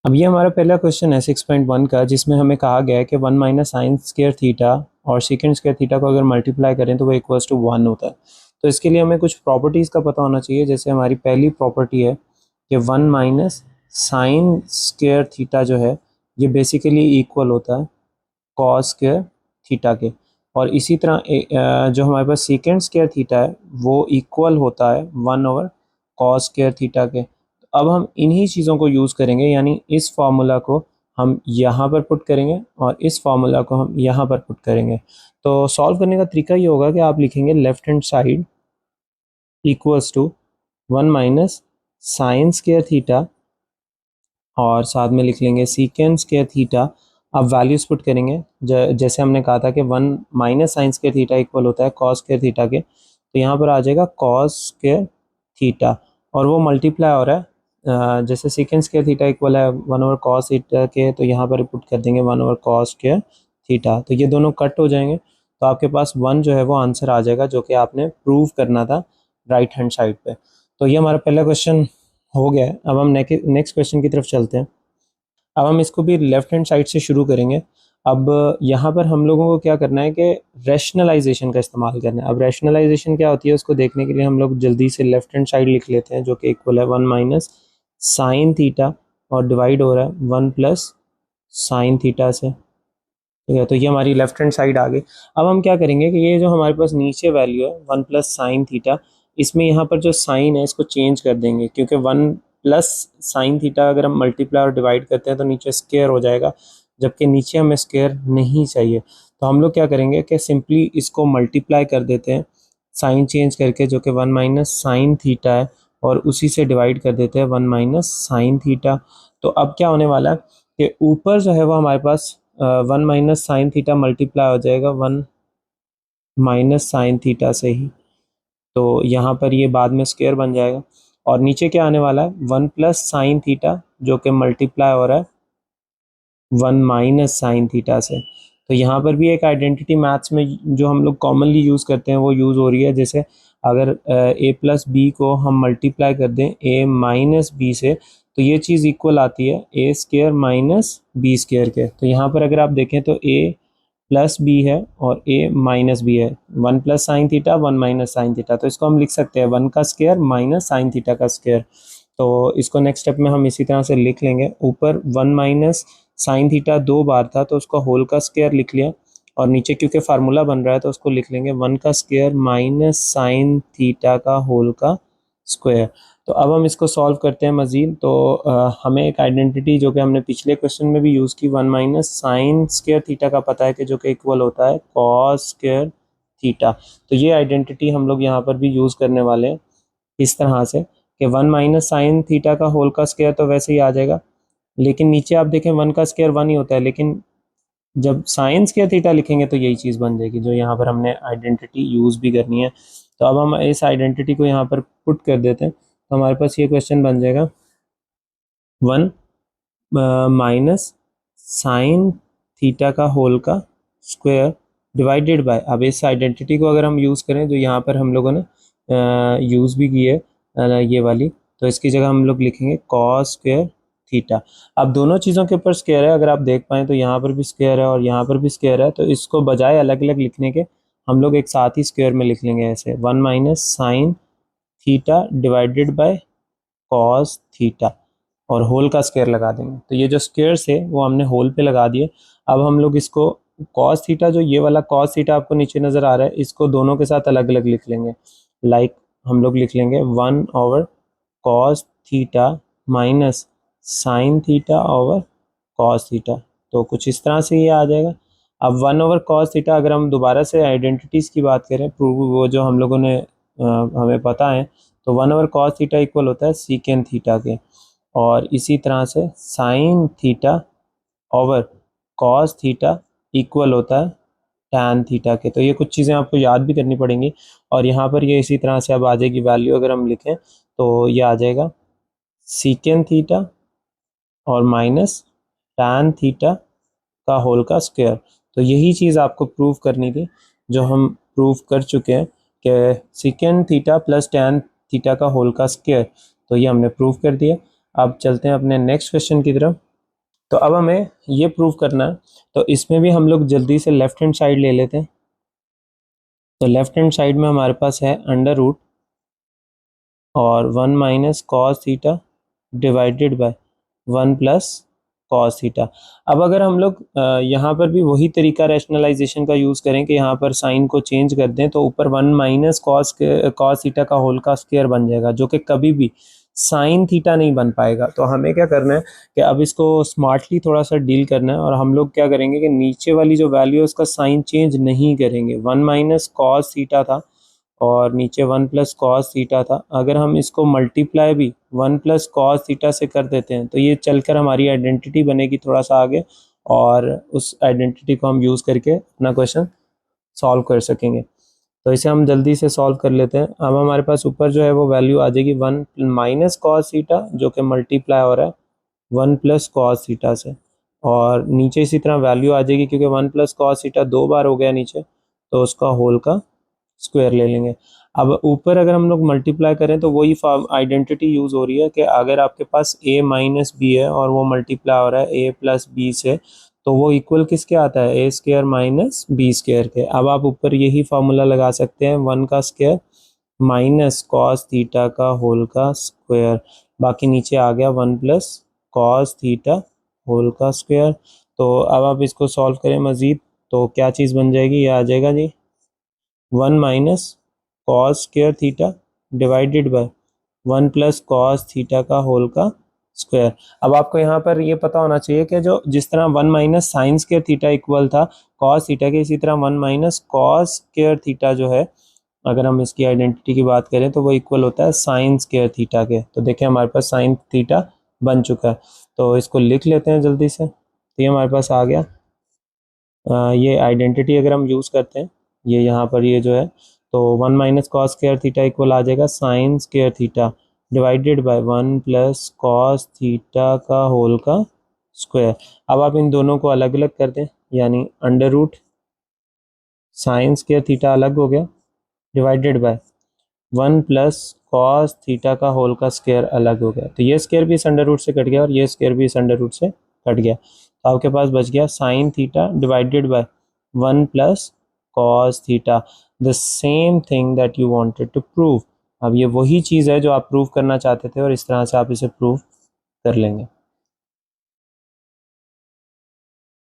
अब ये हमारा पहला क्वेश्चन है 6.1 का, जिसमें हमें कहा गया है कि 1 माइनस साइन स्क्वायर थीटा और सेकेंड स्क्वायर थीटा को अगर मल्टीप्लाई करें तो वो इक्वल्स टू 1 होता है। तो इसके लिए हमें कुछ प्रॉपर्टीज़ का पता होना चाहिए। जैसे हमारी पहली प्रॉपर्टी है कि 1 माइनस साइन स्क्वायर थीटा जो है ये बेसिकली इक्वल होता है कॉस स्क्वायर थीटा के। और इसी तरह जो हमारे पास सेकेंड स्क्वायर थीटा है वो इक्वल होता है 1 ओवर कॉस स्क्वायर थीटा के। अब हम इन्हीं चीज़ों को यूज़ करेंगे, यानी इस फार्मूला को हम यहाँ पर पुट करेंगे और इस फार्मूला को हम यहाँ पर पुट करेंगे। तो सॉल्व करने का तरीका ये होगा कि आप लिखेंगे left hand side equals to 1 minus sine square theta और साथ में लिख लेंगे सीकेंड स्क्वायर थीटा। अब वैल्यूज पुट करेंगे जैसे हमने कहा था कि 1 minus sine square theta equal होता है कॉस स्क्वायर थीटा के। तो यहाँ पर आ जाएगा कॉस स्क्वायर थीटा और वो मल्टीप्लाई हो रहा है जैसे सीकेंड स्क्वायर थीटा इक्वल है 1 ओवर कॉस थीटा के, तो यहाँ पर पुट कर देंगे 1 ओवर कॉस स्क्वायर थीटा। तो ये दोनों कट हो जाएंगे, तो आपके पास 1 जो है वो आंसर आ जाएगा जो कि आपने प्रूव करना था राइट हैंड साइड पे। तो ये हमारा पहला क्वेश्चन हो गया है। अब हम नेक्स्ट क्वेश्चन की तरफ चलते हैं। अब हम इसको भी लेफ्ट हैंड साइड से शुरू करेंगे। अब यहाँ पर हम लोगों को क्या करना है कि रैशनलाइजेशन का इस्तेमाल करना है। अब रैशनलाइजेशन क्या होती है उसको देखने के लिए हम लोग जल्दी से लेफ्ट हैंड साइड लिख लेते हैं, जो कि इक्वल है 1 माइनस साइन थीटा और डिवाइड हो रहा है 1 प्लस साइन थीटा से। ठीक है, तो ये हमारी लेफ्ट हैंड साइड आ गई। अब हम क्या करेंगे कि ये जो हमारे पास नीचे वैल्यू है 1 प्लस साइन थीटा, इसमें यहाँ पर जो साइन है इसको चेंज कर देंगे, क्योंकि 1 प्लस साइन थीटा अगर हम मल्टीप्लाई और डिवाइड करते हैं तो नीचे स्क्वायर हो जाएगा, जबकि नीचे हमें स्क्वायर नहीं चाहिए। तो हम लोग क्या करेंगे कि सिंपली इसको मल्टीप्लाई कर देते हैं साइन चेंज करके, जो कि 1 माइनस साइन थीटा है, और उसी से डिवाइड कर देते हैं 1 माइनस साइन थीटा। तो अब क्या होने वाला है कि ऊपर जो है वो हमारे पास 1 माइनस साइन थीटा मल्टीप्लाई हो जाएगा 1 माइनस साइन थीटा से ही, तो यहाँ पर ये बाद में स्क्वायर बन जाएगा। और नीचे क्या आने वाला है 1 प्लस साइन थीटा, जो कि मल्टीप्लाई हो रहा है 1 माइनस साइन थीटा से। तो यहाँ पर भी एक आइडेंटिटी मैथ्स में जो हम लोग कॉमनली यूज़ करते हैं वो यूज़ हो रही है। जैसे अगर a प्लस बी को हम मल्टीप्लाई कर दें a माइनस बी से, तो ये चीज़ इक्वल आती है a square minus B square के। तो यहाँ पर अगर आप देखें तो a प्लस बी है और a माइनस बी है, 1 plus sine theta 1 minus sine theta. तो इसको हम लिख सकते हैं 1 का स्क्वायर माइनस साइन थीटा का स्क्वायर। तो इसको नेक्स्ट स्टेप में हम इसी तरह से लिख लेंगे। ऊपर 1 माइनस साइन थीटा 2 बार था तो उसका होल का स्क्वायर लिख लिया, और नीचे क्योंकि फार्मूला बन रहा है तो उसको लिख लेंगे 1 का स्क्वायर माइनस साइन थीटा का होल का स्क्वायर। तो अब हम इसको सॉल्व करते हैं मज़ीद। तो हमें एक आइडेंटिटी जो कि हमने पिछले क्वेश्चन में भी यूज़ की 1 माइनस साइन स्क्वायर थीटा का पता है कि जो कि इक्वल होता है कॉस स्क्वायर थीटा। तो ये आइडेंटिटी हम लोग यहाँ पर भी यूज़ करने वाले हैं इस तरह से कि 1 माइनस साइन थीटा का होल का स्क्वायर तो वैसे ही आ जाएगा, लेकिन नीचे आप देखें 1 का स्क्वायर 1 ही होता है, लेकिन जब साइन स्क्वायर थीटा लिखेंगे तो यही चीज़ बन जाएगी जो यहाँ पर हमने आइडेंटिटी यूज़ भी करनी है। तो अब हम इस आइडेंटिटी को यहाँ पर पुट कर देते हैं, तो हमारे पास ये क्वेश्चन बन जाएगा 1 माइनस साइन थीटा का होल का स्क्वायर डिवाइडेड बाय। अब इस आइडेंटिटी को अगर हम यूज़ करें जो यहाँ पर हम लोगों ने यूज़ भी की है ये वाली, तो इसकी जगह हम लोग लिखेंगे कॉस स्क्वायर थीटा। अब दोनों चीज़ों के ऊपर स्क्वायर है, अगर आप देख पाएँ तो यहाँ पर भी स्क्वायर है और यहाँ पर भी स्क्वायर है, तो इसको बजाय अलग अलग लिखने के हम लोग एक साथ ही स्क्वायर में लिख लेंगे ऐसे 1 minus sign theta divided by cos theta, और होल का स्क्वायर लगा देंगे। तो ये जो स्क्वायर्स है वो हमने होल पे लगा दिए। अब हम लोग इसको कॉस थीटा, जो ये वाला कॉस थीटा आपको नीचे नज़र आ रहा है, इसको दोनों के साथ अलग अलग लिख लेंगे। लाइक हम लोग लिख लेंगे 1 over cos theta minus sine theta over cos theta. तो कुछ इस तरह से ये आ जाएगा। अब 1 ओवर कॉस थीटा, अगर हम दोबारा से आइडेंटिटीज़ की बात करें प्रूव, वो जो हम लोगों ने हमें पता है, तो 1 ओवर कॉस थीटा इक्वल होता है सीकेंड थीटा के, और इसी तरह से sine theta over cos theta equal होता है टैन थीटा के। तो ये कुछ चीज़ें आपको याद भी करनी पड़ेंगी, और यहाँ पर ये इसी तरह से अब आ जाएगी वैल्यू। अगर हम लिखें तो ये आ जाएगा सीकेंड थीटा और माइनस टैन थीटा का होल का स्क्वायर। तो यही चीज़ आपको प्रूव करनी थी, जो हम प्रूव कर चुके हैं कि secant theta plus tan theta का होल का स्क्वायर। तो ये हमने प्रूव कर दिया। अब चलते हैं अपने नेक्स्ट क्वेश्चन की तरफ। तो अब हमें ये प्रूव करना है, तो इसमें भी हम लोग जल्दी से लेफ्ट हैंड साइड ले लेते हैं। तो लेफ्ट हैंड साइड में हमारे पास है अंडर रूट और 1 minus cos theta divided by 1 plus cos theta. अब अगर हम लोग यहाँ पर भी वही तरीका रैशनलाइजेशन का यूज़ करें कि यहाँ पर साइन को चेंज कर दें, तो ऊपर 1 माइनस कॉस थीटा का होल का स्क्वायर बन जाएगा, जो कि कभी भी साइन थीटा नहीं बन पाएगा। तो हमें क्या करना है कि अब इसको स्मार्टली थोड़ा सा डील करना है, और हम लोग क्या करेंगे कि नीचे वाली जो वैल्यू है उसका साइन चेंज नहीं करेंगे। 1 माइनस कॉस थीटा था और नीचे 1 प्लस कॉस थीटा था। अगर हम इसको मल्टीप्लाई भी 1 प्लस कॉस थीटा से कर देते हैं तो ये चलकर हमारी आइडेंटिटी बनेगी थोड़ा सा आगे, और उस आइडेंटिटी को हम यूज़ करके अपना क्वेश्चन सॉल्व कर सकेंगे। तो इसे हम जल्दी से सॉल्व कर लेते हैं। अब हमारे पास ऊपर जो है वो वैल्यू आ जाएगी 1 माइनस कॉस थीटा, जो कि मल्टीप्लाई हो रहा है 1 प्लस कॉस थीटा से, और नीचे इसी तरह वैल्यू आ जाएगी क्योंकि 1 प्लस कॉस थीटा 2 बार हो गया नीचे, तो उसका होल का स्क्वायर ले लेंगे। अब ऊपर अगर हम लोग मल्टीप्लाई करें तो वही आइडेंटिटी यूज़ हो रही है कि अगर आपके पास a माइनस बी है और वो मल्टीप्लाई हो रहा है a प्लस बी से, तो वो इक्वल किसके आता है, a square minus B square के। अब आप ऊपर यही फार्मूला लगा सकते हैं, 1 का स्क्वायर माइनस कॉस थीटा का होल का स्क्वायर, बाकी नीचे आ गया 1 प्लस कॉस थीटा होल का स्क्वायर। तो अब आप इसको सॉल्व करें मज़ीद, तो क्या चीज़ बन जाएगी, ये आ जाएगा जी 1 minus cos square theta divided by 1 plus cos theta का होल का स्क्वायर। अब आपको यहाँ पर ये पता होना चाहिए कि जो जिस तरह 1 minus sine square theta equal था कॉस थीटा के, इसी तरह 1 माइनस कॉस स्क्वायर थीटा जो है, अगर हम इसकी आइडेंटिटी की बात करें तो वो इक्वल होता है साइन स्क्वायर थीटा के। तो देखिए हमारे पास साइन थीटा बन चुका है, तो इसको लिख लेते हैं जल्दी से। तो ये हमारे पास आ गया। ये आइडेंटिटी अगर हम यूज़ करते हैं, ये यहाँ पर ये जो है, तो 1 minus cos square theta equal आ जाएगा sine square theta divided by 1 plus cos theta का होल का स्क्वायर। अब आप इन दोनों को अलग अलग कर दें, यानी under root sine square theta अलग हो गया divided by 1 plus cos theta का होल का स्क्वायर अलग हो गया। तो ये स्क्वायर भी इस अंडर रूट से कट गया और ये स्क्वायर भी इस अंडर रूट से कट गया। तो आपके पास बच गया sine theta divided by 1 plus cos theta, the same thing that you wanted to prove. अब ये वही चीज़ है जो आप प्रूव करना चाहते थे और इस तरह से आप इसे प्रूव कर लेंगे।